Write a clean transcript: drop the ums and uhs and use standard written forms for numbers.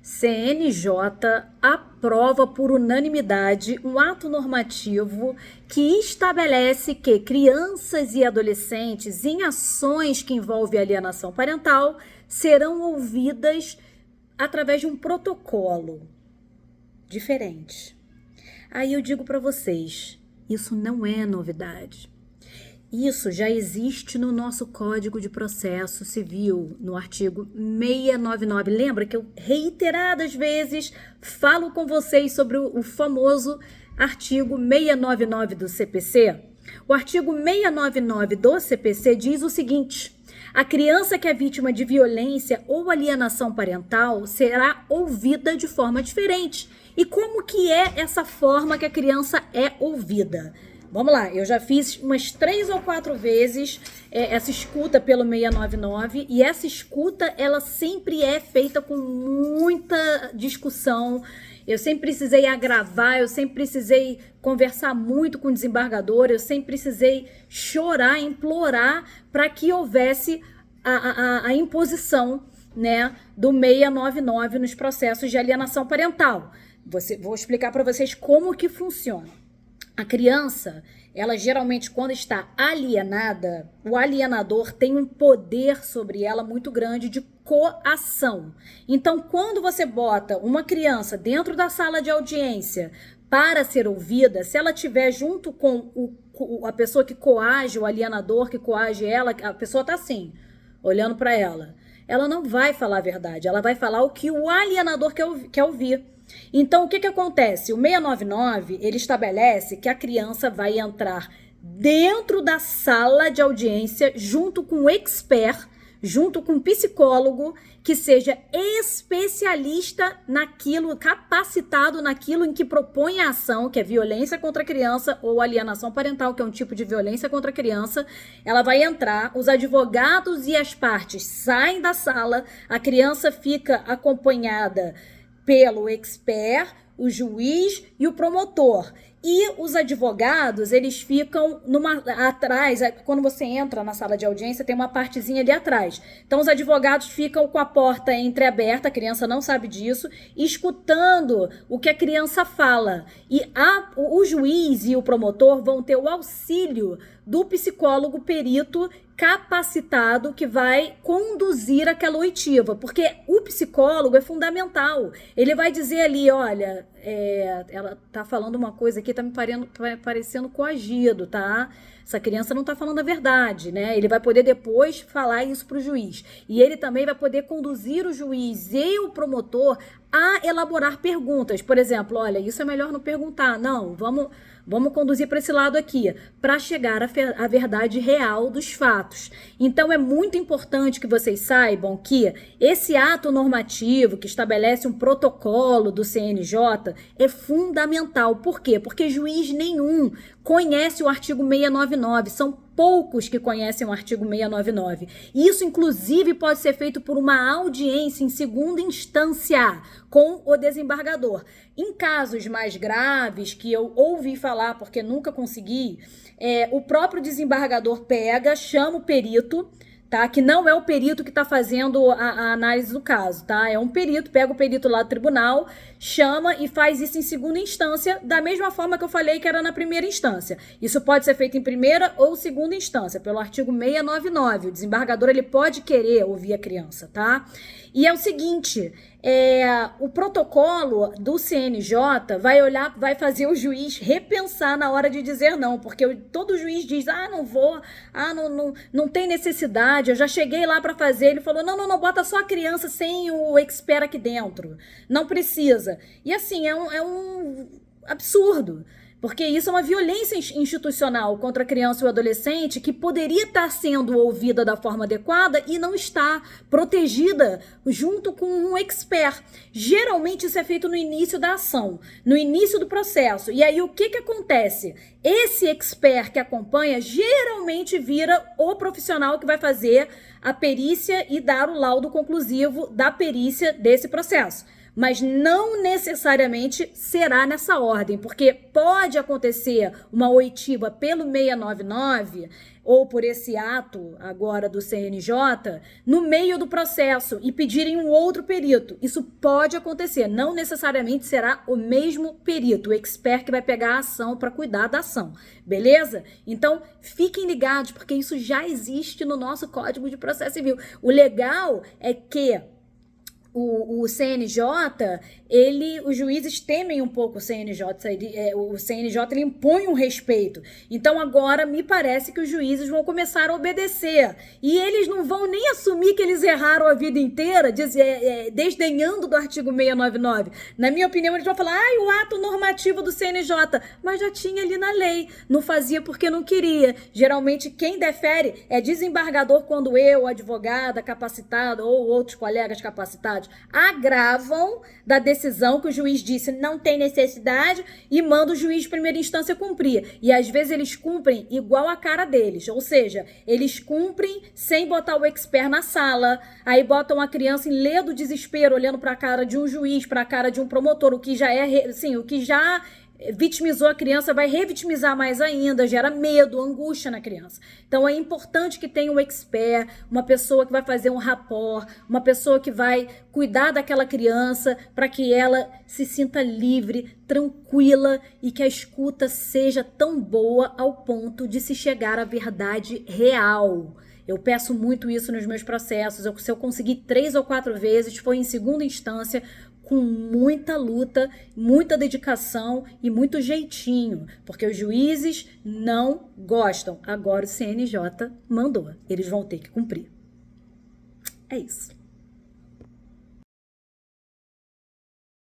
CNJ aprova por unanimidade um ato normativo que estabelece que crianças e adolescentes em ações que envolvem alienação parental serão ouvidas através de um protocolo diferente. Aí eu digo para vocês, isso não é novidade. Isso já existe no nosso Código de Processo Civil, no artigo 699. Lembra que eu reiteradas vezes falo com vocês sobre o famoso artigo 699 do CPC? O artigo 699 do CPC diz o seguinte: a criança que é vítima de violência ou alienação parental será ouvida de forma diferente. E como que é essa forma que a criança é ouvida? Vamos lá, eu já fiz umas 3 ou 4 vezes essa escuta pelo 699 e essa escuta, ela sempre é feita com muita discussão. Eu sempre precisei agravar, eu sempre precisei conversar muito com o desembargador, eu sempre precisei chorar, implorar para que houvesse a imposição, né, do 699 nos processos de alienação parental. Vou explicar para vocês como que funciona. A criança, ela geralmente quando está alienada, o alienador tem um poder sobre ela muito grande de coação. Então, quando você bota uma criança dentro da sala de audiência para ser ouvida, se ela estiver junto com a pessoa que coage, o alienador que coage ela, a pessoa está assim, olhando para ela. Ela não vai falar a verdade, ela vai falar o que o alienador quer ouvir. Então, o que acontece? O 699, ele estabelece que a criança vai entrar dentro da sala de audiência junto com o expert, junto com um psicólogo que seja especialista naquilo, capacitado naquilo em que propõe a ação, que é violência contra a criança ou alienação parental, que é um tipo de violência contra a criança. Ela vai entrar, os advogados e as partes saem da sala, a criança fica acompanhada pelo expert, o juiz e o promotor. E os advogados, eles ficam atrás, quando você entra na sala de audiência, tem uma partezinha ali atrás. Então, os advogados ficam com a porta entreaberta, a criança não sabe disso, escutando o que a criança fala. E o juiz e o promotor vão ter o auxílio do psicólogo perito capacitado que vai conduzir aquela oitiva, porque o psicólogo é fundamental. Ele vai dizer ali, olha, ela tá falando uma coisa aqui, tá me parecendo coagido, tá? Essa criança não tá falando a verdade, né? Ele vai poder depois falar isso pro juiz. E ele também vai poder conduzir o juiz e o promotor a elaborar perguntas. Por exemplo, olha, isso é melhor não perguntar. Não, vamos conduzir para esse lado aqui, para chegar à verdade real dos fatos. Então, é muito importante que vocês saibam que esse ato normativo que estabelece um protocolo do CNJ é fundamental. Por quê? Porque juiz nenhum conhece o artigo 699, são poucos que conhecem o artigo 699. Isso, inclusive, pode ser feito por uma audiência em segunda instância com o desembargador. Em casos mais graves, que eu ouvi falar porque nunca consegui, o próprio desembargador pega, chama o perito, tá? Que não é o perito que está fazendo a análise do caso, tá? É um perito, pega o perito lá do tribunal, chama e faz isso em segunda instância, da mesma forma que eu falei que era na primeira instância. Isso pode ser feito em primeira ou segunda instância, pelo artigo 699. O desembargador, ele pode querer ouvir a criança, tá? E é o seguinte, o protocolo do CNJ vai fazer o juiz repensar na hora de dizer não, porque todo juiz diz, não vou, não tem necessidade, eu já cheguei lá para fazer. Ele falou, não, bota só a criança sem o expert aqui dentro, não precisa. E assim, é um absurdo. Porque isso é uma violência institucional contra a criança e o adolescente que poderia estar sendo ouvida da forma adequada e não está protegida junto com um expert. Geralmente isso é feito no início da ação, no início do processo. E aí o que acontece? Esse expert que acompanha geralmente vira o profissional que vai fazer a perícia e dar o laudo conclusivo da perícia desse processo. mas não necessariamente será nessa ordem, porque pode acontecer uma oitiva pelo 699 ou por esse ato agora do CNJ no meio do processo e pedirem um outro perito. Isso pode acontecer, não necessariamente será o mesmo perito, o expert que vai pegar a ação para cuidar da ação, beleza? Então, fiquem ligados, porque isso já existe no nosso Código de Processo Civil. O legal é que o CNJ, os juízes temem um pouco o CNJ, o CNJ ele impõe um respeito. Então agora me parece que os juízes vão começar a obedecer. E eles não vão nem assumir que eles erraram a vida inteira, desdenhando do artigo 699. Na minha opinião, eles vão falar, o ato normativo do CNJ, mas já tinha ali na lei, não fazia porque não queria. Geralmente quem defere é desembargador quando eu, advogada capacitada ou outros colegas capacitados agravam da decisão que o juiz disse não tem necessidade e manda o juiz de primeira instância cumprir. E às vezes eles cumprem igual a cara deles, ou seja, eles cumprem sem botar o expert na sala, aí botam a criança em ledo desespero, olhando para a cara de um juiz, para a cara de um promotor, o que já é, sim, o que já vitimizou a criança vai revitimizar mais ainda, gera medo, angústia na criança. Então é importante que tenha um expert, uma pessoa que vai fazer um rapport, uma pessoa que vai cuidar daquela criança para que ela se sinta livre, tranquila e que a escuta seja tão boa ao ponto de se chegar à verdade real. Eu peço muito isso nos meus processos. Se eu conseguir 3 ou 4 vezes, foi em segunda instância, com muita luta, muita dedicação e muito jeitinho, porque os juízes não gostam. Agora o CNJ mandou, eles vão ter que cumprir. É isso.